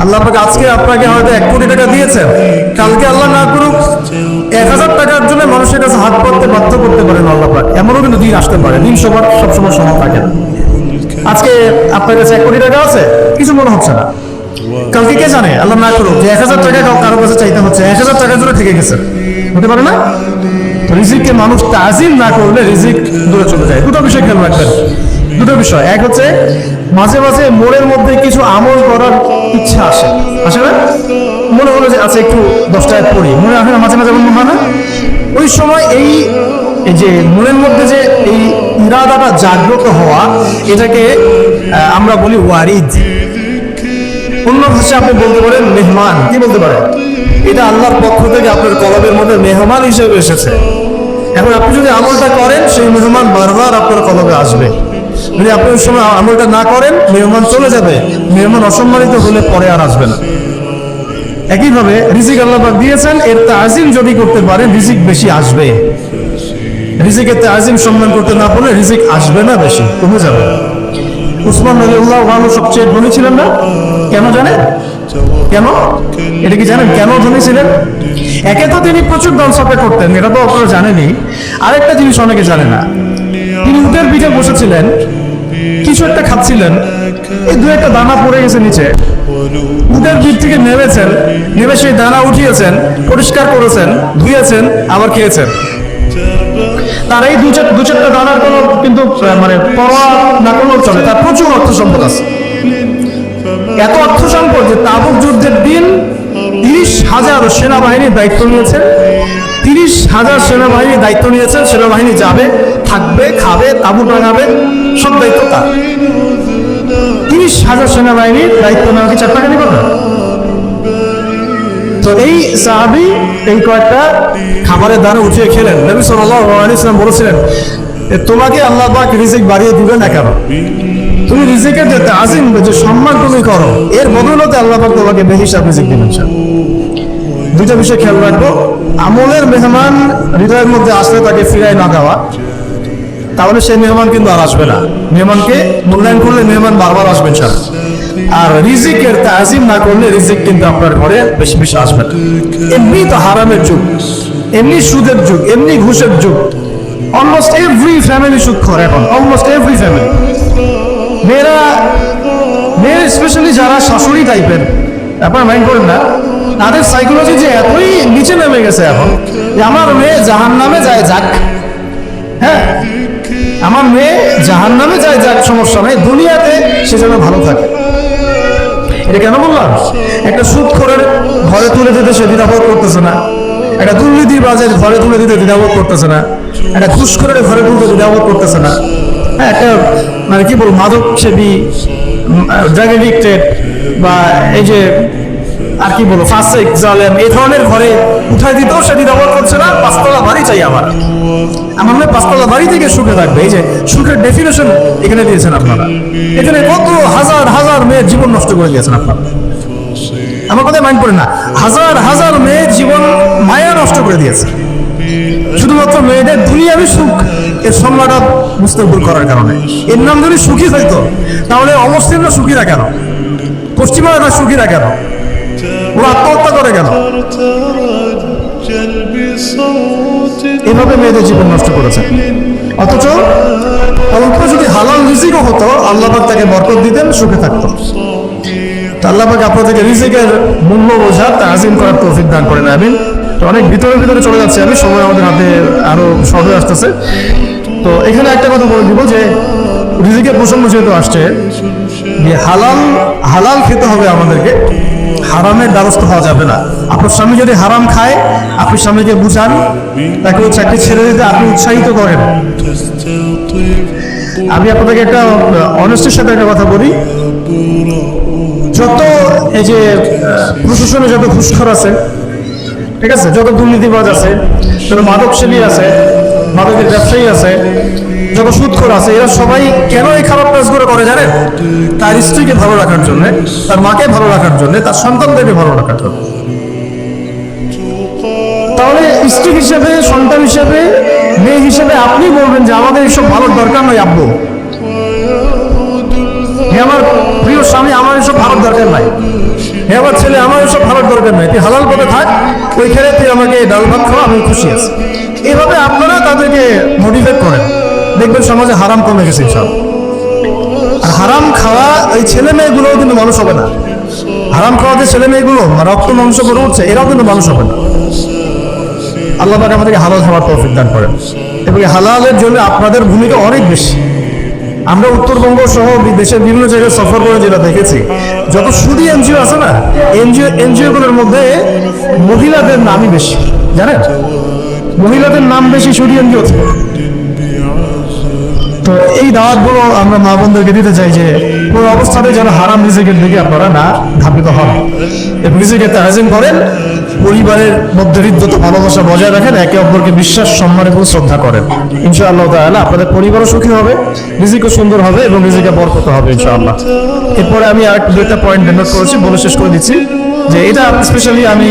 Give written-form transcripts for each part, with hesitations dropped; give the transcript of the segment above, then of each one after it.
আল্লাহ পাক আজকে আপনাকে হয়তো 1 কোটি টাকা দিয়েছেন, কালকে আল্লাহ না করুক 1000 টাকার জন্য মানুষের কাছে হাত পাততে বাধ্য করতে পারেন আল্লাহ পাক। এমনও কিন্তু দিন আসতে পারে, দিন সবসময় সমান থাকে না। আজকে আপনার কাছে 1 কোটি টাকা আছে, কিছু মনে হচ্ছে না, কালকে কে জানে আল্লাহ না করুক যে 1000 টাকা কারো কাছে চাইতে হচ্ছে, 1000 টাকার জন্য থেকে গেছে, হতে পারে না? তো রিজিককে মানুষ তাজিম না করলে রিজিক দূরে চলে যায়। দুটো বিষয় খেয়াল রাখবেন, দুটো বিষয়। এক হচ্ছে মাঝে মাঝে মনের মধ্যে কিছু আমল করার ইচ্ছা আসে না? মনে হলো যে আচ্ছা একটু 10 টাকা পড়ি, মনে আসে না মাঝে মাঝে? মনে হয় না? ওই সময় এই যে মনের মধ্যে যে এই ইরাদাটা জাগ্রত হওয়া, এটাকে আমরা বলি ওয়ারিদ। অন্য ভাষায় আপনি বলতে পারেন মেহমান। কি বলতে পারেন? এটা আল্লাহর পক্ষ থেকে আপনার কলবের মধ্যে মেহমান হিসেবে এসেছে। এখন আপনি যদি আমলটা করেন, সেই মেহমান বারবার আপনার কলবে আসবে। যদি আপনি ওই সময় আমলটা না করেন, মেহমান চলে যাবে, মেহমান অসম্মানিত হলে পরে আর আসবে না। একইভাবে রিজিক আল্লাহ পাক দিয়েছেন, এর তাজিম যদি করতে পারেন রিজিক বেশি আসবে। রিজিকের তাজিম সম্মান করতে না পারলে রিজিক আসবে না, বেশি কমে যাবে। উসমান রাদিয়াল্লাহু আনহু সবচেয়ে ধনী ছিলেন না? কেন জানেন? কেন? এটা কি জানেন কেন ধনী ছিলেন? একে তো তিনি প্রচুর দান সদকা করতেন, এটা তো আপনারা জানেনই। আরেকটা জিনিস অনেকে জানে না, তিনি উটের পিঠে বসেছিলেন, কিছু একটা খাচ্ছিলেন, এই 2-1 দানা পড়ে গেছে নিচে। উটের পিঠ থেকে নেমেছেন, নেমে সেই দানা উঠিয়েছেন, পরিষ্কার করেছেন, ধুয়েছেন, আবার খেয়েছেন। তার এই 2-4টা দানার কোনো কিন্তু মানে পরোয়া না করলেও চলে, তার প্রচুর অর্থ সম্পদ আছে। এত অর্থ সম্পদ যে তাবুক যুদ্ধের দিন 30,000 সেনাবাহিনীর দায়িত্ব নিয়েছেন। 30,000 সেনাবাহিনীর দায়িত্ব নিয়েছেন। সেনাবাহিনী যাবে, থাকবে, খাবে, তাবু টাঙাবে, সব দায়িত্ব তার। 30,000 সেনাবাহিনীর দায়িত্ব নেওয়া কি 4 টাকা নিব না? তো এই সাহাবী এই কয়েকটা খাবারের দানা উঠিয়ে খেলেন। নবী সাল্লাল্লাহু আলাইহি ওয়াসাল্লাম বলেছিলেন, তোমাকে আল্লাহ পাক রিজিক বাড়িয়ে দিবে না কেন? তুমি রিজিকের যে তাজিম, যে সম্মান তুমি করো, এর বদৌলতে আল্লাহ পাক তোমাকে বেহিসাব রিজিক দিবেন। দুইটা বিষয় খেয়াল রাখবো। আমলের মেহমান হৃদয়ের মধ্যে আসলে তাকে ফিরায় না দেওয়া, তাহলে সেই মেহমান কিন্তু আর আসবে না। মেহমানকে মূল্যায়ন করলে মেহমান বারবার আসবেন স্যার। আর রিজিকের তাজিম না করলে রিজিক কিন্তু আপনার ঘরে বেশি বেশি আসবে না। এমনি তো হারামের যুগ, এমনি সুদের যুগ, এমনি ঘুষের যুগ। অলমোস্ট এভরি ফ্যামিলি সুদখোর এখন, অলমোস্ট এভরি ফ্যামিলি। মেয়েরা স্পেশালি যারা শাশুড়ি টাইপের, আপনারা মাইন্ড করেন না, তাদের সাইকোলজি যে এতই নিচে নেমে গেছে এখন যে আমার মেয়ে জাহান্নামে যায় যাক। হ্যাঁ, আমার মেয়ে জাহান্নামে যায় যাক, সমস্যা নেই, দুনিয়াতে সে যেন ভালো থাকে। এটা কেন বললাম? একটা সুদখোরের ঘরে তুলে দিতে সে দ্বিধাবোধ করতেছে না, একটা দুর্নীতিবাজের ঘরে তুলে দিতে দ্বিধাবোধ করতেছে না, একটা ঘুষখোরের ঘরে তুলতে দ্বিধাবোধ করতেছে না। হ্যাঁ, একটা মানে কি বলবো, মাদক সেবী, ড্রাগ এডিক্টেড, বা এই যে আর কি বলবো ফাসিক, জালেম, এই ধরনের ঘরে উঠাই দিতেও সে দ্বিধাবোধ করছে না। 5তলা বাড়ি চাই আমার মেয়ে 5তলা বাড়ি থেকে সুখে থাকবে। এই যে সুখের ডেফিনেশন এখানে দিয়েছেন আপনারা। এখানে কত হাজার হাজার মেয়ের জীবন নষ্ট করে দিয়েছেন আপনারা। আমার কথা মাইন্ড করেন না, হাজার হাজার মেয়ের জীবন মায়া নষ্ট করে দিয়েছে শুধুমাত্র মেয়েদের দুনিয়াবি সুখ এর সংজ্ঞাটা মুস্তাকবিল করার কারণে। এর নাম যদি সুখী হইতো, তাহলে অমুসলিমরা সুখীরা কেন? পশ্চিমারা সুখীরা কেন? ওরা আত্মহত্যা করে কেন? এভাবে মেয়েদের জীবন নষ্ট করেছে। অথচ অল্প যদি হালাল রিজিকও হতো, আল্লাহ পাক তাকে বরকত দিতেন, সুখে থাকতো। আল্লাহ পাক আপনাদেরকে রিজিকের মূল্য বোঝার, তাজিম করার তৌফিক দান করেন, আমিন। তো অনেক ভিতরে চলে যাচ্ছে আমি, সময় আমাদের হাতে আরো শর্ট হয়ে আসতেছে। তো এখানে একটা কথা বলে দিব যে রিজিকের প্রসঙ্গ যেহেতু আসছে, যে হালাল খেতে হবে আমাদেরকে, হারামের দ্বারস্থ হওয়া যাবে না। আপনার স্বামী যদি হারাম খায়, আপনি স্বামীকে বুঝান, তাকে চাকরি ছেড়ে দিতে আপনি উৎসাহিত করেন। আমি আপনাদেরকে একটা অনেস্টির সাথে একটা কথা বলি, যত এই যে প্রশাসনে যত ঘুষখোর আছে, ঠিক আছে, যত দুর্নীতিবাজ আছে, যত মাদক সেবী আছে, মাদকের ব্যবসায়ী আছে, যত সুদখোর আছে, এরা সবাই কেন এই খারাপ কাজগুলো করে জানেন? তার স্ত্রীকে ভালো রাখার জন্য, তার মাকে ভালো রাখার জন্য, তার সন্তানদেরকে ভালো রাখার জন্য। তাহলে স্ত্রী হিসেবে, সন্তান হিসেবে, মেয়ে হিসেবে আপনি বলবেন যে আমাদের এইসব ভালোর দরকার নয় আব্বু। আমার প্রিয় হলো স্বামী আমার এসব ভালোর দরকার নাই, হে আমার ছেলে আমার এসব ভালোর দরকার নাই, তুই হালাল পথে থাক, ওইখানে তুই আমাকে ডাল ভাত খাওয়া, আমি খুশি আছি। এইভাবে আপনারা তাদেরকে মোটিভেট করেন, দেখবেন সমাজে হারাম কমে গেছে ইনশাআল্লাহ। আর হারাম খাওয়া এই ছেলে মেয়েগুলোও কিন্তু মানুষ হবে না। হারাম খাওয়া যে ছেলে মেয়েগুলো রক্ত মাংস করে উঠছে, এরাও কিন্তু মানুষ হবে না। আল্লাহ পাক আমাদেরকে হালাল খাওয়ার তৌফিক দান করেন, এবং এই হালালের জন্য আপনাদের ভূমিকা অনেক বেশি। আমরা উত্তরবঙ্গ সহ দেশের বিভিন্ন জায়গায় সফর করে যেটা দেখেছি, যত সুদী এনজিও আছে না, এনজিও গুলোর মধ্যে মহিলাদের নামই বেশি, জানেন? মহিলাদের নাম বেশি সুদী এনজিও। তো এই দাওয়াতগুলো আমরা মা বোনদেরকে দিতে চাই যে পুরো অবস্থাতে যেন হারাম রিজিকের দিকে আপনারা না ধাবিত হন, এবং রিজিকের তাহাজিম করেন, পরিবারের মধ্যে হৃদ্যতা ভালোবাসা বজায় রাখেন, একে অপরকে বিশ্বাস সম্মান এবং শ্রদ্ধা করেন। ইনশাআল্লাহ তাআলা আপনাদের পরিবারও সুখী হবে, রিজিকও সুন্দর হবে এবং রিজিকে বরকত হবে ইনশাআল্লাহ। এরপরে আমি আর দুইটা পয়েন্ট নোট করেছি, বলে শেষ করে দিচ্ছি যে এটা স্পেশালি আমি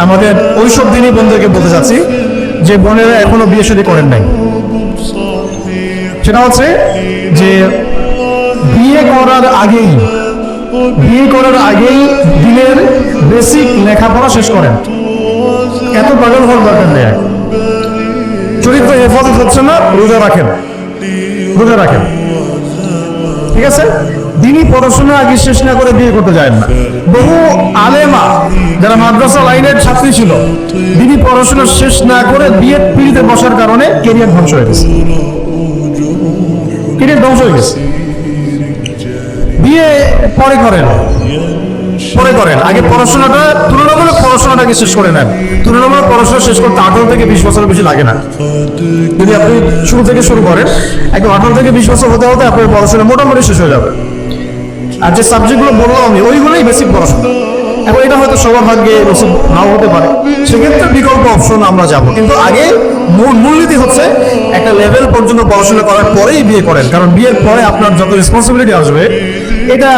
আমাদের ওইসব দিনই বোনদেরকে বলতে চাচ্ছি যে বোনেরা এখনো বিয়ে শাদী করেন নাই। সেটা হচ্ছে যে বিয়ে করার আগেই দিনের বেসিক লেখাপড়া শেষ করেন। এত পাগল হওয়ার দরকার নেই। চরিত্র হেফাজত হচ্ছে না, রোজা রাখেন, ঠিক আছে? দিনই পড়াশোনা আগে শেষ না করে বিয়ে করতে যায় না। বহু আলেমা যারা মাদ্রাসা লাইনের ছাত্রী ছিল, দিনই পড়াশোনা শেষ না করে বিয়ের পিড়িতে বসার কারণে কেরিয়ার ধ্বংস হয়ে গেছে। বিয়ে পরে করেন, আগে পড়াশোনাটা তুলনামূলক পড়াশোনাটাকে শেষ করে নেন। তুলনামূলক পড়াশোনা শেষ করতে 18 থেকে 20 বছর বেশি লাগে না। যদি আপনি শুরু থেকে শুরু করেন, একদম 18 থেকে 20 বছর হতে হতে আপনার পড়াশোনা মোটামুটি শেষ হয়ে যাবে। আর যে সাবজেক্টগুলো বললাম আমি, ওইগুলোই বেসিক পড়াশোনা। এখন এটা হয়তো সবার ভাগ্যে নসিব নাও হতে পারে, সেক্ষেত্রে বিকল্প অপশন আমরা যাব, কিন্তু আগে মূলনীতি হচ্ছে একটা লেভেল পর্যন্ত পড়াশোনা করার পরেই বিয়ে করেন। কারণ বিয়ের পরে আপনার যত রেসপন্সিবিলিটি আসবে, এটা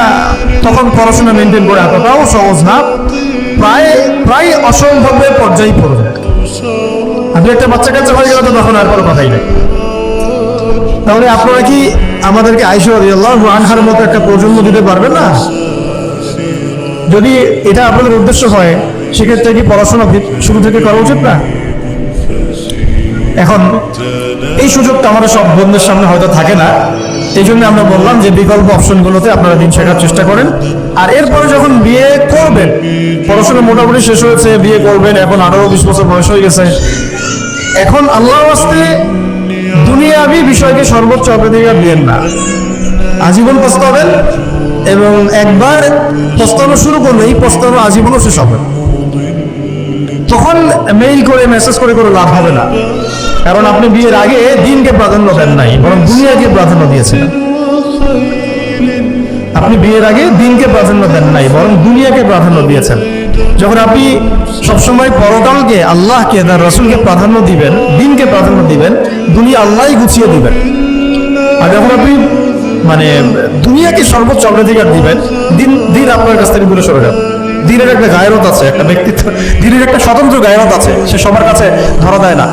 তখন পড়াশোনা মেনটেন করে এতটাও সহজ না, প্রায় অসম্ভবের পর্যায়ে পড়বে। আপনি একটা বাচ্চা কাচ্চা হয়ে গেলে তো তখন আর কোনো কথাই নেই। তাহলে আপনারা কি আমাদেরকে আয়েশা রাদিয়াল্লাহু আনহার মতো একটা প্রজন্ম দিতে পারবেন না? যদি এটা আপনাদের উদ্দেশ্য হয়, সেক্ষেত্রে কি পড়াশোনা শুরু থেকে করা উচিত না? এখন এই সুযোগটা আমাদের সব বন্ধুদের সামনে হয়তো থাকে না, এই জন্য আমরা বললাম যে বিকল্প অপশনগুলোতে আপনারা দিন শেখার চেষ্টা করেন। আর এরপরে যখন বিয়ে করবেন, পড়াশোনা মোটামুটি শেষ হয়েছে, বিয়ে করবেন, এখন 18-20 বছর বয়স হয়ে গেছে, এখন আল্লাহর ওয়াস্তে দুনিয়াবি বিষয়কে সর্বোচ্চ অগ্রাধিকার দিবেন না। আজীবন পস্তাবেন, এবং একবার পস্তানো শুরু করলে এই পস্তানো আজীবনও শেষ হবে। তখন মেইল করে মেসেজ করে লাভ হবে না, কারণ আপনি বিয়ের আগে দিনকে প্রাধান্য দেন নাই, বরং দুনিয়াকে প্রাধান্য দিয়েছিলেন। আপনি বিয়ের আগে দিনকে প্রাধান্য দেন নাই, বরং দুনিয়াকে প্রাধান্য দিয়েছেন। যখন আপনি সবসময় পরকালকে, আল্লাহকে, তার রাসূলকে প্রাধান্য দিবেন, দিনকে প্রাধান্য দিবেন, দুনিয়া আল্লাহই গুছিয়ে দিবেন। আর যখন আপনি দুনিয়াকে সর্বোচ্চ অগ্রাধিকার দিবেন, দিন আপনার কাছ থেকে দূরে সরে যাবে। দিনের একটা গায়রত আছে, একটা ব্যক্তিত্ব, দিনের একটা স্বতন্ত্র গায়রত আছে, সে সবার কাছে ধরা দেয় না।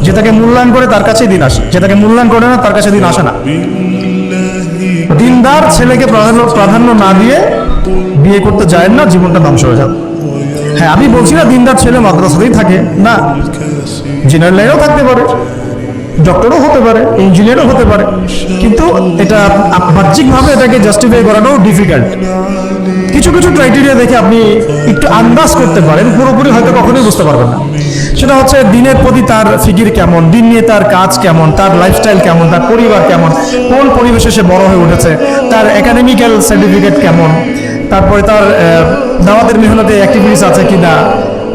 যে তাকে মূল্যায়ন করে তার কাছেই দিন আসে, যে তাকে মূল্যায়ন করে না তার কাছে দিন আসে না। দিনদার ছেলেকে প্রাধান্য না দিয়ে বিয়ে করতে যায় না, জীবনটা ধ্বংস হয়ে যাবে। হ্যাঁ, আমি বলছি না দিনদার ছেলে মাদ্রাসাতেই থাকে না, ইঞ্জিনিয়ার লাইনেও থাকতে পারে, ডক্টরও হতে পারে, ইঞ্জিনিয়ারও হতে পারে, কিন্তু এটা বাহ্যিকভাবে এটাকে জাস্টিফাই করানো ডিফিকাল্ট। কিছু ক্রাইটেরিয়া দেখে আপনি একটু আন্দাজ করতে পারেন, পুরোপুরি হয়তো কখনোই বুঝতে পারবেন না। সেটা হচ্ছে দিনের প্রতি তার ফিকির কেমন, দিন নিয়ে তার কাজ কেমন, তার লাইফস্টাইল কেমন, তার পরিবার কেমন, কোন পরিবেশে সে বড় হয়ে উঠেছে, তার একাডেমিক্যাল সার্টিফিকেট কেমন, তারপরে তার দাওয়াতের মেহনতে অ্যাক্টিভিটিস আছে কিনা,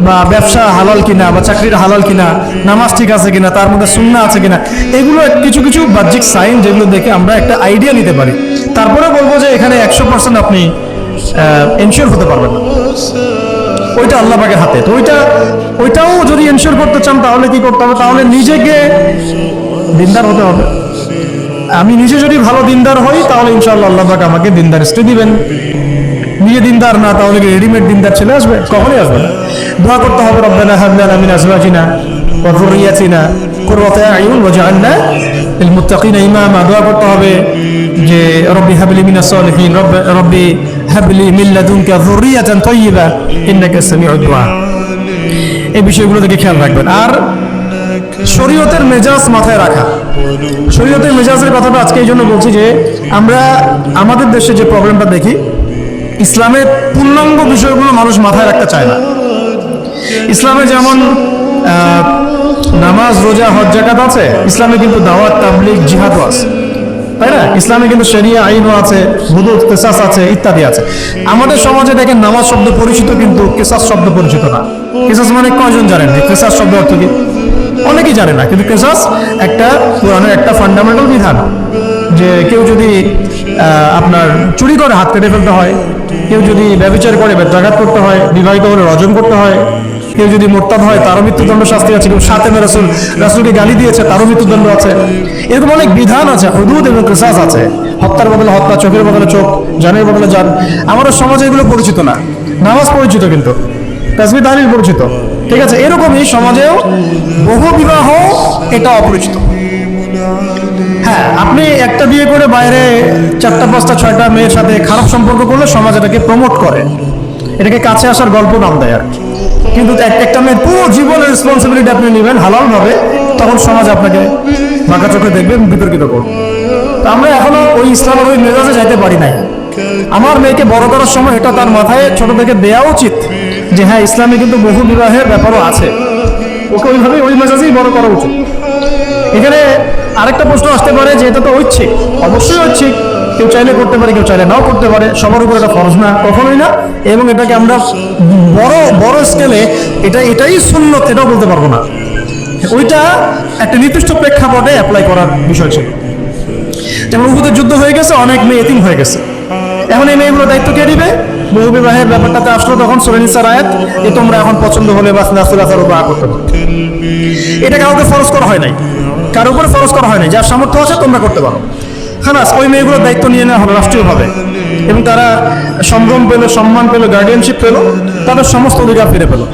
বা ব্যবসা হালাল কিনা, বা চাকরির হালাল কিনা, নামাজ ঠিক আছে কিনা, তার মধ্যে সুন্নাহ আছে কিনা, এগুলো কিছু বাহ্যিক সাইন যেগুলো দেখে আমরা একটা আইডিয়া নিতে পারি। তারপরে বলবো যে এখানে 100% আপনি এনশিওর হতে পারবেন না, ওইটা আল্লাহ পাকের হাতে। তো ওইটাও যদি এনশিওর করতে চান তাহলে কি করতে হবে? তাহলে নিজেকে দিনদার হতে হবে। আমি নিজে যদি ভালো দিনদার হই তাহলে ইনশাআল্লাহ আল্লাহ পাক আমাকে দিনদার স্ত্রী দিবেন। নিজে দিনদার না, তাহলে কি রেডিমেড দিনদার ছেলে আসবে? কখনোই আসবে না। দোয়া করতে হবে, রব্বানা হাব লানা মিন আজওয়াজিনা ওয়া যুররিয়াতিনা কুররাতা আয়ুন ওয়াজআলনা লিল মুত্তাকিনা ইমামা। দোয়া করতে হবে যে রব্বি হাবলি মিনাস সালিহিন, রব্বি হাবলি মিন লাদুনকা যুররিয়াতান তাইয়্যিবা ইন্নাকা সামিউদ দুআ। এই বিষয়গুলো থেকে খেয়াল রাখবেন। আর শরীয়তের মেজাজ মাথায় রাখা। শরীয়তের মেজাজের কথাটা আজকে এই জন্য বলছি যে আমরা আমাদের দেশে যে প্রবলেমটা দেখি, ইসলামের পূর্ণাঙ্গ বিষয়গুলো মানুষ মাথায় রাখতে চায় না। ইসলামে যেমন নামাজ, রোজা, হজ, যাকাত আছে, ইসলামে কিন্তু দাওয়াত, তাবলীগ, জিহাদও আছে, তাই না? ইসলামে কিন্তু শরিয়া আইনও আছে, হুদুদ, কিসাস আছে, ইত্যাদি আছে। আমাদের সমাজে দেখেন নামাজ শব্দ পরিচিত কিন্তু কিসাস শব্দ পরিচিত না। কিসাস মানে কয়জন জানেন কিসাস শব্দ অর্থ কি? অনেকেই জানে না। কিন্তু কিসাস একটা কোরআনের একটা ফান্ডামেন্টাল বিধান যে কেউ যদি আপনার চুরি করে হাত কেটে ফেলতে হয়, কেউ যদি ব্যভিচার করে বেত্রাঘাত করতে হয়, বিবাহিত হলে রজম করতে হয়, কেউ যদি মোরতাদ হয় তারও মৃত্যুদণ্ড শাস্তি আছে, কেউ সাতেমে রাসূলকে গালি দিয়েছে তারও মৃত্যুদণ্ড আছে। এরকম অনেক বিধান আছে, হুদুদ এবং কিসাস আছে। হত্যার বদলে হত্যা, চোখের বদলে চোখ, জানের বদলে জান। আমাদের সমাজে এগুলো পরিচিত না। নামাজ পরিচিত কিন্তু তাসবিহ তাহলিল পরিচিত, ঠিক আছে? এরকমই সমাজেও বহু বিবাহ এটা অপরিচিত। হ্যাঁ, আপনি একটা বিয়ে করে বাইরে 4টা 5টা 6টা মেয়ের সাথে খারাপ সম্পর্ক করলে সমাজ এটাকে প্রমোট করে, এটাকে কাছে আসার গল্প নাম দেয় আর। কিন্তু একটা মেয়ের পুরো জীবনের রেসপন্সিবিলিটি আপনি নেবেন হালাল ভাবে, তখন সমাজ আপনাকে বাঁকা চোখে দেখবে, বিতর্কিত করবে। তো আমরা এখনো ওই ইসলামের ওই মেজাজে যাইতে পারি নাই। আমার মেয়েকে বড় করার সময় এটা তার মাথায় ছোট থেকে দেওয়া উচিত যে হ্যাঁ, ইসলামে কিন্তু বহু বিবাহের ব্যাপারও আছে, ওকে ওইভাবে ওই মেজাজেই বড় করা উচিত। এখানে আরেকটা প্রশ্ন আসতে পারে যে এটা তো ঐচ্ছিক। অবশ্যই ঐচ্ছিক, কেউ চাইলে করতে পারে, কেউ চাইলে নাও করতে পারে, সবার উপর এটা ফরজ না, কখনোই না। এবং এটাকে আমরা বড় স্কেলে এটাই সুন্নত এটাও বলতে পারবো না। ওইটা একটা নির্দিষ্ট প্রেক্ষাপটে অ্যাপ্লাই করার বিষয় ছিল। যেমন উহুদের যুদ্ধ হয়ে গেছে, অনেক মেয়ে এতিম হয়ে গেছে, এখন এই মেয়েগুলো দায়িত্ব কে দিবে? বহু বিবাহের ব্যাপারটাতে আসলো তখন সূরা নিসার আয়াত যে তোমরা এখন পছন্দ হলে বাস নাসুলাসার উপর করতে পারো। এটা কাউকে ফরজ করা হয় নাই, কার উপরে ফরজ করা হয় নাই। যার সামর্থ্য আছে তোমরা করতে পারো। খালাস, ওই মেয়েগুলোর দায়িত্ব নিয়ে নেওয়া হলো রাষ্ট্রীয়ভাবে, এবং তারা সম্ভ্রম পেলো, সম্মান পেলো, গার্ডিয়ানশিপ পেলো, তাদের সমস্ত অধিকার ফিরে পেলো।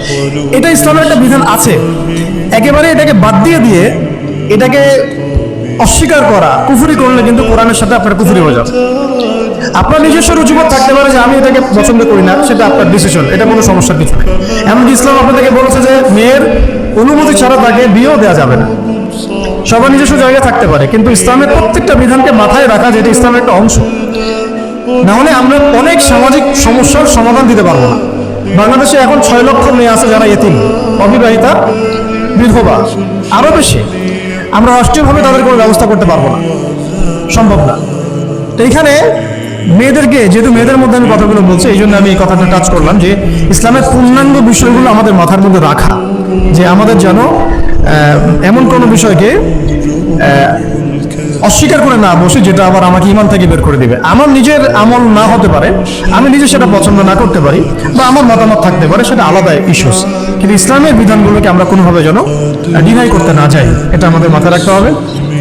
এটা ইসলামের একটা বিধান আছে। একেবারে এটাকে বাদ দিয়ে এটাকে অস্বীকার করা, কুফরি করলে কিন্তু কোরআনের সাথে আপনার কুফরি হয়ে যাবে। আপনার নিজস্ব রুচিবোধ থাকতে পারে যে আমি এটাকে পছন্দ করি না, সেটা আপনার ডিসিশন, এটা কোনো সমস্যার কিছু নেই। এমনকি ইসলাম আপনাদেরকে বলেছে যে মেয়ের অনুমতি ছাড়া তাকে বিয়েও দেওয়া যাবে না। সবার নিজস্ব জায়গায় থাকতে পারে, কিন্তু ইসলামের প্রত্যেকটা বিধানকে মাথায় রাখা যেটা ইসলামের একটা অংশ। না হলে আমরা অনেক সামাজিক সমস্যার সমাধান দিতে পারবো না। বাংলাদেশে এখন 6 লক্ষ মেয়ে আছে যারা এতিম, অবিবাহিতা, বিধবা, আরো বেশি। আমরা রাষ্ট্রীয়ভাবে তাদের কোনো ব্যবস্থা করতে পারবো না, সম্ভব না। তো এখানে মেয়েদেরকে, যেহেতু মেয়েদের মধ্যে আমি কথাগুলো বলছি, এই জন্য আমি এই কথাটা টাচ করলাম যে ইসলামের পূর্ণাঙ্গ বিষয়গুলো আমাদের মাথার মধ্যে রাখা, যে আমাদের যেন এমন কোনো বিষয়কে অস্বীকার করে না বসে যেটা আবার আমাকে ইমান থেকে বের করে দিবে। আমার নিজের আমল না হতে পারে, আমি নিজে সেটা পছন্দ না করতে পারি, বা আমার মতামত থাকতে পারে, সেটা আলাদা ইস্যুস। কিন্তু ইসলামের বিধানগুলোকে আমরা কোনোভাবে যেন ডিনাই করতে না যাই, এটা আমাদের মাথায় রাখতে হবে।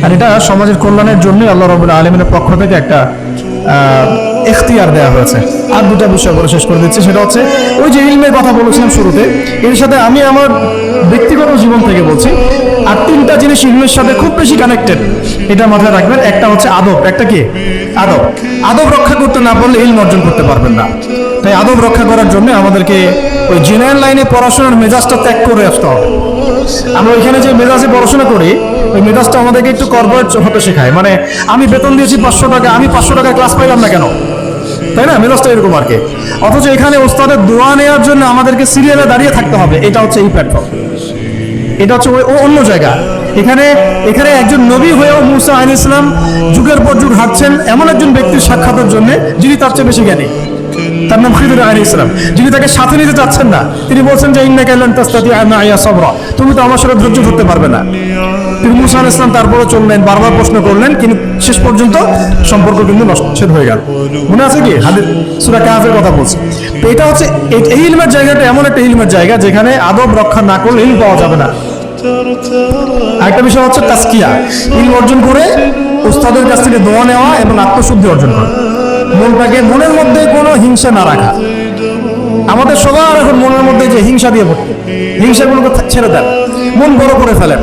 আর এটা সমাজের কল্যাণের জন্য আল্লাহ রাব্বুল আলামিনের পক্ষ থেকে একটা এখতিয়ার দেওয়া হয়েছে। আর দুটা বিষয় বলে শেষ করে দিচ্ছি, সেটা হচ্ছে ওই যে ইলমের কথা বলেছিলাম শুরুতে, এর সাথে আমি আমার ব্যক্তিগত জীবন থেকে বলছি আর 3টা জিনিস ইলমের সাথে খুব বেশি কানেক্টেড, এটা মাথায় রাখবেন। একটা হচ্ছে আদব। একটা কি? আদব। আদব রক্ষা করতে না পারলে ইলম অর্জন করতে পারবেন না। তাই আদব রক্ষা করার জন্য আমাদেরকে ওই জেনারেল লাইনে পড়াশোনার মেজাজটা ত্যাগ করে আসতে হবে। আমরা ওইখানে যে মেজাজে পড়াশোনা করি, ওই মেজাজটা আমাদেরকে একটু কর্পোরেট হতে শেখায়। মানে আমি বেতন দিয়েছি 500 টাকা, আমি 500 টাকায় ক্লাস পাইলাম না কেন, তাই না? মেজাজটা এরকম আর কি। অথচ এখানে ওস্তাদের দোয়া নেওয়ার জন্য আমাদেরকে সিরিয়ালে দাঁড়িয়ে থাকতে হবে। এটা হচ্ছে এই প্ল্যাটফর্ম, এটা হচ্ছে অন্য জায়গা। এখানে একজন নবী হয়েও মুসা আলাইহিস সালাম যুগের পর যুগ হাঁটছেন এমন একজন ব্যক্তির সাক্ষাতের জন্য যিনি তার চেয়ে বেশি জ্ঞানী। তার নাম খিদর আলাইহিস সালাম। যিনি তাকে সাথে নিতে চাচ্ছেন না, তিনি বলছেন যে ইন্নাকা লান তাসতাতিআ মা'ইয়া সাবরা, তুমি তো আমার সাথে ধৈর্য ধরতে পারবে না। তিনি মুসা আলাইহিস সালাম তারপরে চললেন, বারবার প্রশ্ন করলেন, কিন্তু শেষ পর্যন্ত সম্পর্ক কিন্তু নষ্ট হয়ে গেল। মনে আছে কি হাদিস সূরা কাহফের কথা বলছে। তো এটা হচ্ছে এই ইলমের জায়গাটা এমন একটা ইলমের জায়গা যেখানে আদব রক্ষা না করলে ইলম পাওয়া যাবে না। আরেকটা বিষয় হচ্ছে তাসকিয়া, ইলম অর্জন করে উস্তাদের কাছ থেকে দোয়া নেওয়া এবং আত্মশুদ্ধি অর্জন করা। মনের মধ্যে কোনো হিংসা না রাখা। আমাদের সবার এখন মনের মধ্যে যে হিংসা দিয়ে ভর্তি, হিংসাগুলোকে ছেড়ে দেন, মন বড় করে ফেলেন।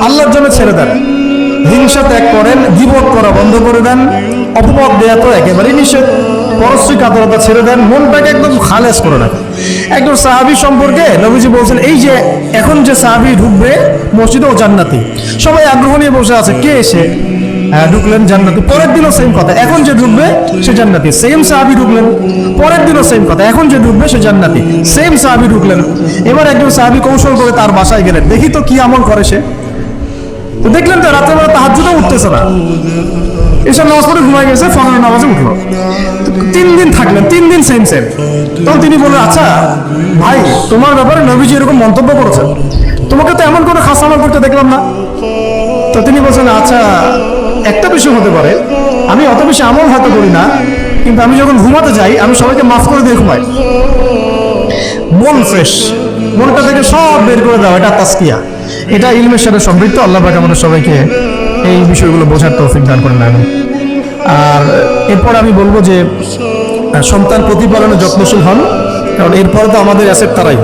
আল্লাহর জন্য ছেড়ে দেন, হিংসা ত্যাগ করেন, গীবত করা বন্ধ করে দেন, অপবাদ দেয়া তো একেবারেই নিষেধ, পরশ্রী কাতরতা ছেড়ে দেন, মনটাকে একদম খালেজ করে রাখেন। একজন সাহাবী সম্পর্কে নবীজি বলছেন, এই যে এখন যে সাহাবী ঢুকবে মসজিদে ও জান্নাতি, সবাই আগ্রহ নিয়ে বসে আছে, কে এসে ঢুকলেন জান্নাতি, পরের দিনও সেম কথা, এখন যে ঢুকবে সে জান্নাতি, সেম সাহাবী ঢুকলেন, পরের দিনও সেম কথা, এখন যে ঢুকবে সে জান্নাতি, সেম সাহাবী ঢুকলেন। এবার একজন সাহাবী কৌশল করে তার বাসায় গেলেন, দেখি তো কি আমল করে সে। তো দেখলেন তো রাত্রেবেলা তাহাজ্জুদও উঠতেছে না, এসব নামাজ পড়ে ঘুমায় গেছে, ফজরের নামাজে উঠলো। 3 দিন থাকলেন, 3 দিন সেম সেম। তখন তিনি বললেন, আচ্ছা ভাই, তোমার ব্যাপারে নবীজি এরকম মন্তব্য করেছেন, তোমাকে তো এমন কোনো খাস আমল করতে দেখলাম না। তো তিনি বলছেন, আচ্ছা একটা বিষয় হতে পারে, আমি অত বেশি আমল হয়তো করি না, কিন্তু আমি যখন ঘুমাতে যাই আমি সবাইকে মাফ করে দিয়ে ঘুমাই। মন ফ্রেশ, মনটা থেকে সব বের করে দাও, এটা তাসকিয়া, এটা ইলমের সাথে সম্পৃক্ত। আল্লাহ পাক আমাদের সবাইকে এই বিষয়গুলো বোঝার তৌফিক দান করেন। আমিন। আর এরপর আমি বলবো যে সন্তান প্রতিপালনে যত্নশীল হন, কারণ এরপরে তো আমাদের অ্যাসেট তারাই।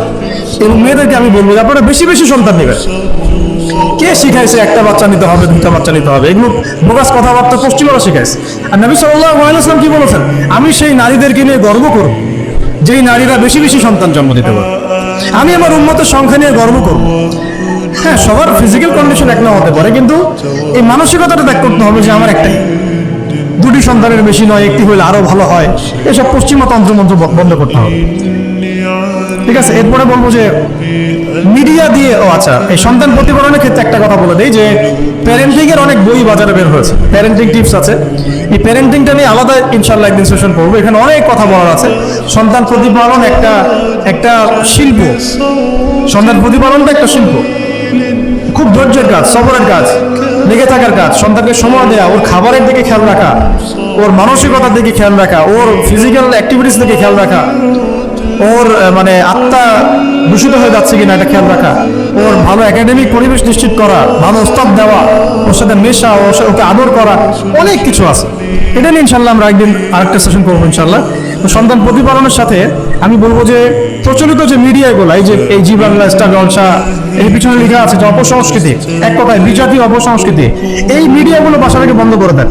এবং মেয়েদেরকে আমি বলবো যে আপনারা বেশি বেশি সন্তান নেবেন। কে শিখাইছে একটা বাচ্চা নিতে হবে, 2টা বাচ্চা নিতে হবে? এগুলো বোগাস কথাবার্তা পশ্চিমারা শিখাইছে। আর নবী সাল্লাল্লাহু আলাইহি ওয়াসাল্লাম কি বলেছেন? আমি সেই নারীদেরকে নিয়ে গর্ব করব যেই নারীরা বেশি বেশি সন্তান জন্ম দিতে পারে। আমি আমার উম্মতের সংখ্যা নিয়ে গর্ব করব। হ্যাঁ, সবার ফিজিক্যাল কন্ডিশন এক না হতে পারে, কিন্তু এই মানসিকতাটা ত্যাগ করতে হবে যে আমার একটাই, 2টি সন্তানের বেশি নয়, একটি হলে আরো ভালো হয়। এসব পশ্চিমা তন্ত্রমন্ত্র বন্ধ করতে হবে। ঠিক আছে, এরপরে বলবো যে মিডিয়া দিয়ে, আচ্ছা, এই সন্তান প্রতিপালনের ক্ষেত্রে একটা কথা বলে দেই যে প্যারেন্টিং এর অনেক বই বাজারে বের হয়েছে, প্যারেন্টিং টিপস আছে। এই প্যারেন্টিংটা নিয়ে আলাদা ইনশাআল্লাহ একদিন সেশন করবো, এখানে অনেক কথা বলার আছে। সন্তান প্রতিপালন একটা শিল্প, সন্তান প্রতিপালনটা একটা শিল্প, খুব ধৈর্যের কাজ, সবরের কাজ, লেগে থাকার কাজ। সন্তানকে সময় দেওয়া, ওর খাবারের দিকে খেয়াল রাখা, ওর মানসিকতার দিকে খেয়াল রাখা, ওর ফিজিক্যাল অ্যাক্টিভিটিস দিকে খেয়াল রাখা, ওর মানে আত্মা দূষিত হয়ে যাচ্ছে কিনা এটা খেয়াল রাখা, ওর ভালো একাডেমিক পরিবেশ নিশ্চিত করা, ভালো উস্তাদ দেওয়া, ওর সাথে মেশা, ওকে আদর করা, অনেক কিছু আছে। এটা নিয়ে ইনশাল্লাহ আমরা একদিন আরেকটা সেশন করবো ইনশাল্লাহ। তো সন্তান প্রতিপালনের সাথে আমি বলবো যে প্রচলিত যে মিডিয়াগুলো, এই জি বাংলা, স্টার জলসা, এর পিছনে লেখা আছে যে অপসংস্কৃতি, এক কথায় বিজাতীয় অপসংস্কৃতি, এই মিডিয়াগুলো বাসা থেকে বন্ধ করে দেন।